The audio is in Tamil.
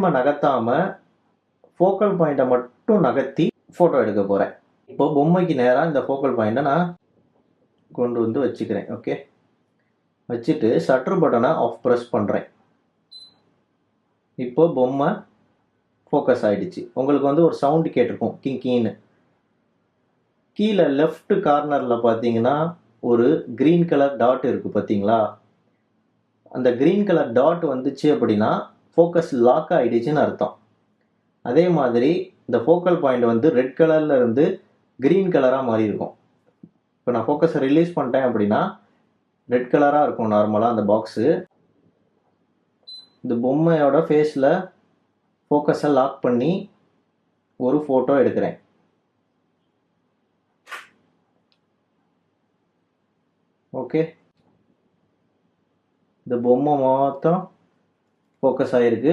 ஃப்ரேமை நகர்த்தாமல் ஃபோக்கல் பாயிண்ட்டை மட்டும் நகர்த்தி ஃபோட்டோ எடுக்க போகிறேன். இப்போ பொம்மைக்கு நேராக இந்த ஃபோக்கல் பாயிண்ட்டை நான் கொண்டு வந்து வச்சுக்கிறேன். ஓகே, வச்சுட்டு ஷட்டர் பட்டனை ஆஃப் ப்ரெஸ் பண்ணுறேன். இப்போ பொம்மை ஃபோக்கஸ் ஆகிடுச்சு. உங்களுக்கு வந்து ஒரு சவுண்டு கேட்டிருக்கும், கிங்கின்னு. கீழே லெஃப்ட் கார்னரில் பார்த்தீங்கன்னா ஒரு க்ரீன் கலர் டாட் இருக்குது பார்த்தீங்களா? அந்த க்ரீன் கலர் டாட் வந்துச்சு அப்படின்னா ஃபோக்கஸ் லாக் ஆகிடுச்சுன்னு அர்த்தம். அதே மாதிரி இந்த ஃபோக்கல் பாயிண்ட் வந்து ரெட் கலரில் இருந்து க்ரீன் கலராக மாறி இருக்கும். இப்போ நான் ஃபோக்கஸை ரிலீஸ் பண்ணிட்டேன் அப்படின்னா ரெட் கலராக இருக்கும் நார்மலாக அந்த பாக்ஸு. இந்த பொம்மையோட ஃபேஸில் ஃபோக்கஸை லாக் பண்ணி ஒரு ஃபோட்டோ எடுக்கிறேன். ஓகே, இந்த பொம்மை மொத்தம் ஃபோக்கஸ் ஆகிருக்கு.